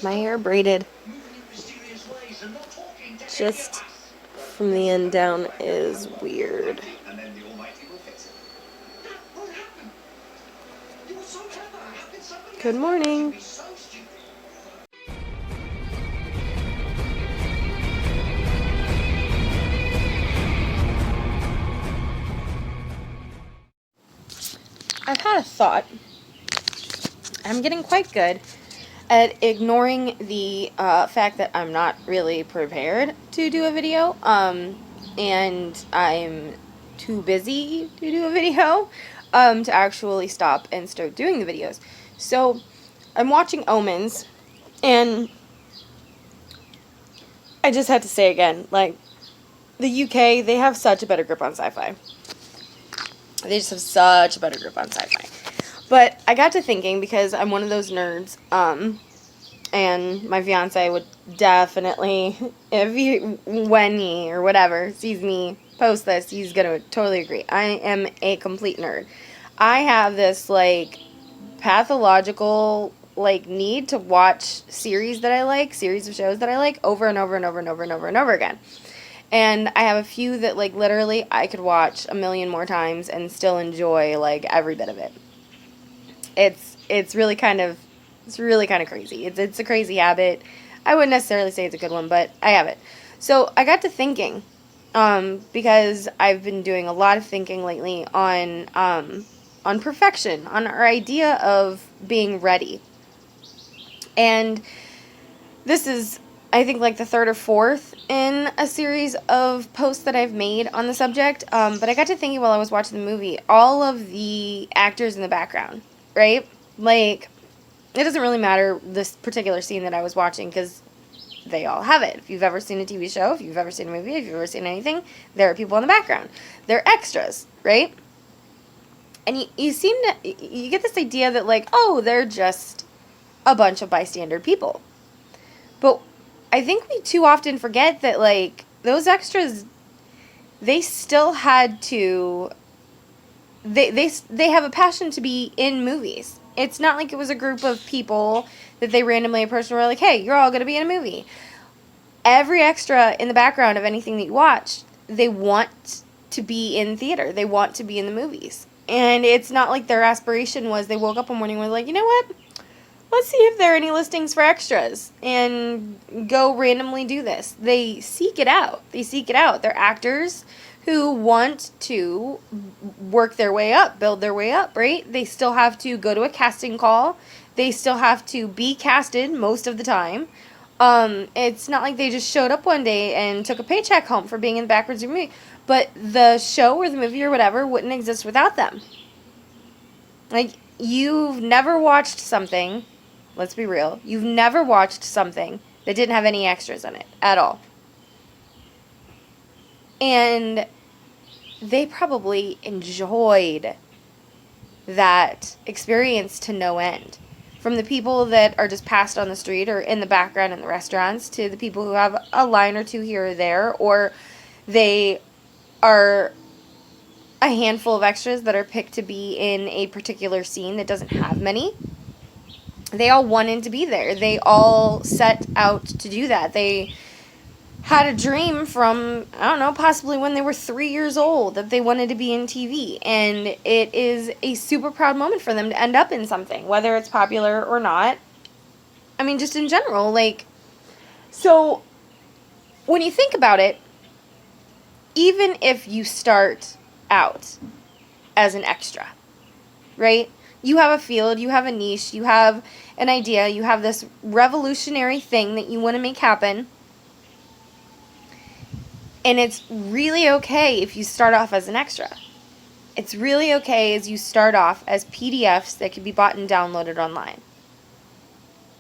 My hair braided. Just from the end down is weird. Good morning. I've had a thought. I'm getting quite good at ignoring the fact that I'm not really prepared to do a video, and I'm too busy to do a video, to actually stop and start doing the videos. So, I'm watching Omens, and I just had to say again, like, the UK, they have such a better grip on sci-fi. They just have such a better grip on sci-fi. But I got to thinking, because I'm one of those nerds, and my fiance would definitely, when he or whatever sees me post this, he's gonna totally agree. I am a complete nerd. I have this, like, pathological, like, need to watch series that I like, series of shows that I like, over and over and over and over and over and over again. And I have a few that, like, literally I could watch a million more times and still enjoy, like, every bit of it. It's really kind of crazy. It's a crazy habit. I wouldn't necessarily say it's a good one, but I have it. So I got to thinking, because I've been doing a lot of thinking lately on perfection, on our idea of being ready. And this is, I think, like the third or fourth in a series of posts that I've made on the subject. But I got to thinking while I was watching the movie, all of the actors in the background, right? Like, it doesn't really matter this particular scene that I was watching, because they all have it. If you've ever seen a TV show, if you've ever seen a movie, if you've ever seen anything, there are people in the background. They're extras, right? And you get this idea that, like, oh, they're just a bunch of bystander people. But I think we too often forget that, like, those extras, they still had to, they have a passion to be in movies. It's not like it was a group of people that they randomly approached and were like, hey, you're all going to be in a movie. Every extra in the background of anything that you watch, they want to be in theater. They want to be in the movies. And it's not like their aspiration was they woke up one morning and were like, you know what? Let's see if there are any listings for extras and go randomly do this. They seek it out. They're actors who want to work their way up, build their way up, right? They still have to go to a casting call. They still have to be casted most of the time. It's not like they just showed up one day and took a paycheck home for being in the backwards of a movie. But the show or the movie or whatever wouldn't exist without them. Like, you've never watched something, let's be real, you've never watched something that didn't have any extras in it at all. And they probably enjoyed that experience to no end. From the people that are just passed on the street or in the background in the restaurants, to the people who have a line or two here or there, or they are a handful of extras that are picked to be in a particular scene that doesn't have many. They all wanted to be there. They all set out to do that. They had a dream from, I don't know, possibly when they were 3 years old, that they wanted to be in TV. And it is a super proud moment for them to end up in something, whether it's popular or not. I mean, just in general, like, so when you think about it, even if you start out as an extra, right? You have a field, you have a niche, you have an idea, you have this revolutionary thing that you want to make happen. And it's really okay if you start off as an extra. It's really okay as you start off as PDFs that can be bought and downloaded online.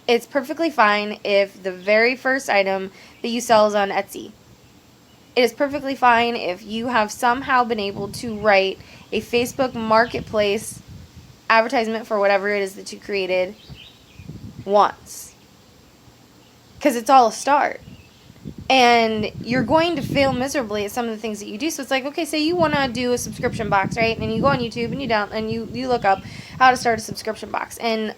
It's perfectly fine if the very first item that you sell is on Etsy. It is perfectly fine if you have somehow been able to write a Facebook marketplace advertisement for whatever it is that you created once. Because it's all a start. And you're going to fail miserably at some of the things that you do. So it's like, okay, say you want to do a subscription box, right? And you go on YouTube and you look up how to start a subscription box. And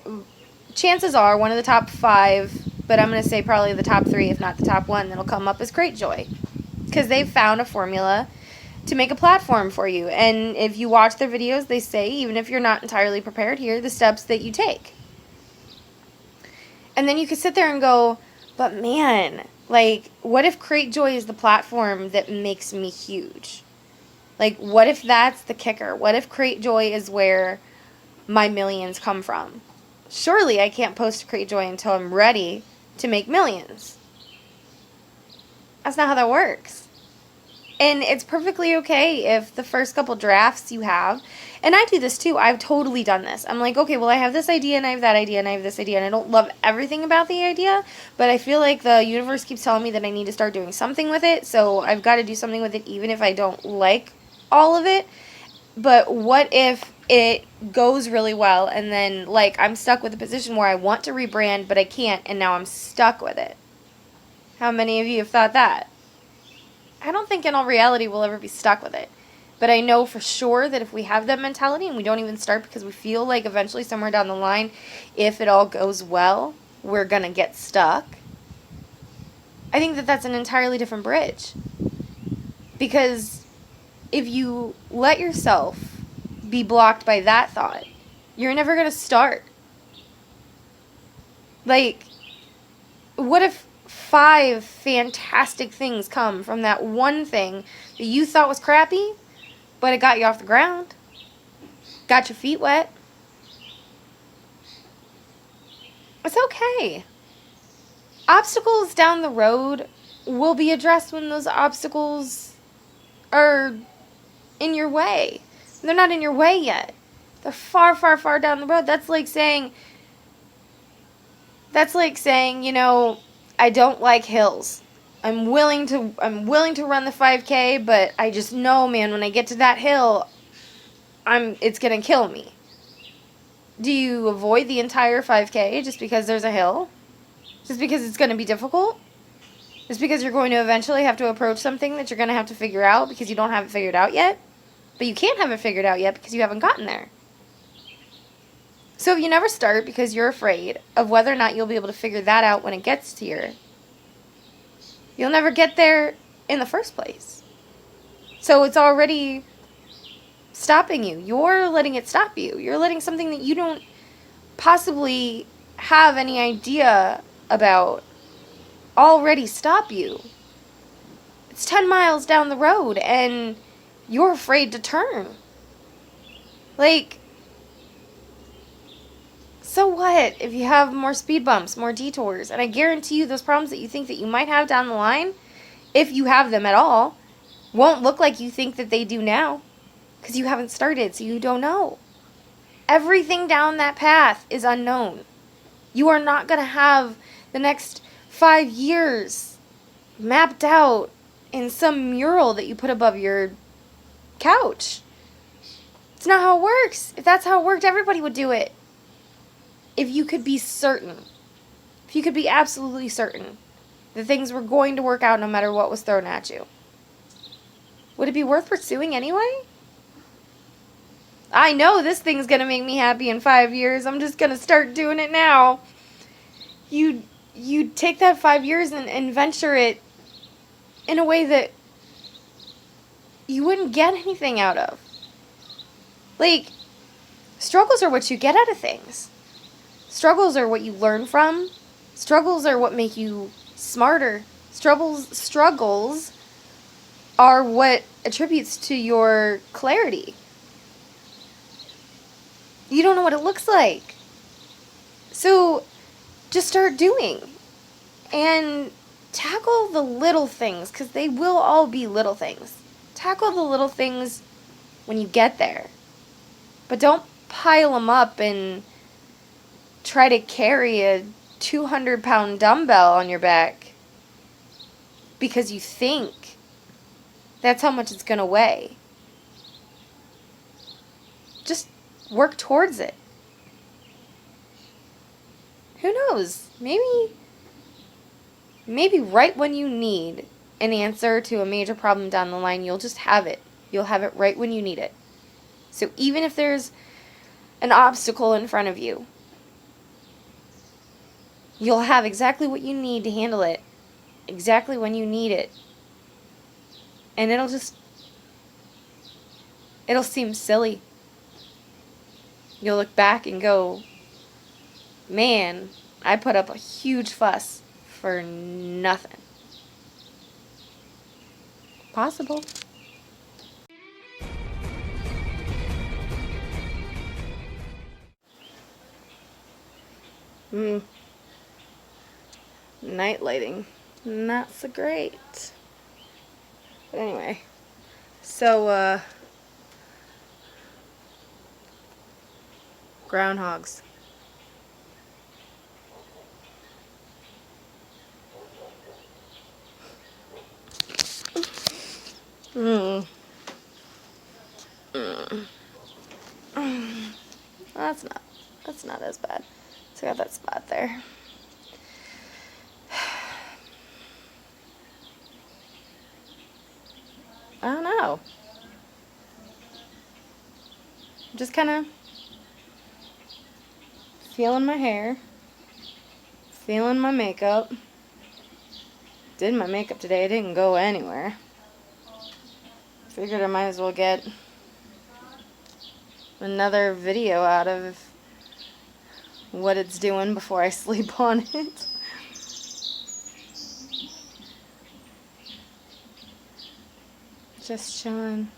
chances are one of the top 5, but I'm going to say probably the top 3, if not the top 1, that'll come up is Cratejoy. Because they've found a formula to make a platform for you. And if you watch their videos, they say, even if you're not entirely prepared, here are the steps that you take. And then you could sit there and go, but man, like, what if Cratejoy is the platform that makes me huge? Like, what if that's the kicker? What if Cratejoy is where my millions come from? Surely I can't post to Cratejoy until I'm ready to make millions. That's not how that works. And it's perfectly okay if the first couple drafts you have, and I do this too, I've totally done this. I'm like, okay, well, I have this idea, and I have that idea, and I have this idea, and I don't love everything about the idea, but I feel like the universe keeps telling me that I need to start doing something with it, so I've got to do something with it even if I don't like all of it. But what if it goes really well, and then, like, I'm stuck with a position where I want to rebrand, but I can't, and now I'm stuck with it? How many of you have thought that? I don't think in all reality we'll ever be stuck with it. But I know for sure that if we have that mentality and we don't even start because we feel like eventually somewhere down the line, if it all goes well, we're going to get stuck. I think that that's an entirely different bridge. Because if you let yourself be blocked by that thought, you're never going to start. Like, what if 5 fantastic things come from that one thing that you thought was crappy, but it got you off the ground, got your feet wet? It's okay. Obstacles down the road will be addressed when those obstacles are in your way. They're not in your way yet. They're far, far, far down the road. That's like saying, you know, I don't like hills. I'm willing to run the 5K, but I just know, man, when I get to that hill, it's going to kill me. Do you avoid the entire 5K just because there's a hill? Just because it's going to be difficult? Just because you're going to eventually have to approach something that you're going to have to figure out because you don't have it figured out yet? But you can't have it figured out yet because you haven't gotten there. So if you never start because you're afraid of whether or not you'll be able to figure that out when it gets to you, you'll never get there in the first place. So it's already stopping you. You're letting it stop you. You're letting something that you don't possibly have any idea about already stop you. It's 10 miles down the road and you're afraid to turn. Like, so what if you have more speed bumps, more detours? And I guarantee you those problems that you think that you might have down the line, if you have them at all, won't look like you think that they do now. Because you haven't started, so you don't know. Everything down that path is unknown. You are not going to have the next 5 years mapped out in some mural that you put above your couch. It's not how it works. If that's how it worked, everybody would do it. If you could be certain, if you could be absolutely certain that things were going to work out no matter what was thrown at you, would it be worth pursuing anyway? I know this thing's going to make me happy in 5 years. I'm just going to start doing it now. You take that 5 years and venture it in a way that you wouldn't get anything out of. Like, struggles are what you get out of things. Struggles are what you learn from. Struggles are what make you smarter. Struggles are what attributes to your clarity. You don't know what it looks like. So just start doing. And tackle the little things, because they will all be little things. Tackle the little things when you get there. But don't pile them up and try to carry a 200-pound dumbbell on your back because you think that's how much it's going to weigh. Just work towards it. Who knows? Maybe maybe right when you need an answer to a major problem down the line, you'll just have it. You'll have it right when you need it. So even if there's an obstacle in front of you, you'll have exactly what you need to handle it, exactly when you need it. And it'll seem silly. You'll look back and go, man, I put up a huge fuss for nothing. Possible. Night lighting, not so great. But anyway, so, groundhogs. Mm. Mm. That's not as bad. So I got that spot there. I don't know. I'm just kind of feeling my hair, feeling my makeup. Did my makeup today. It didn't go anywhere. Figured I might as well get another video out of what it's doing before I sleep on it. Just chilling.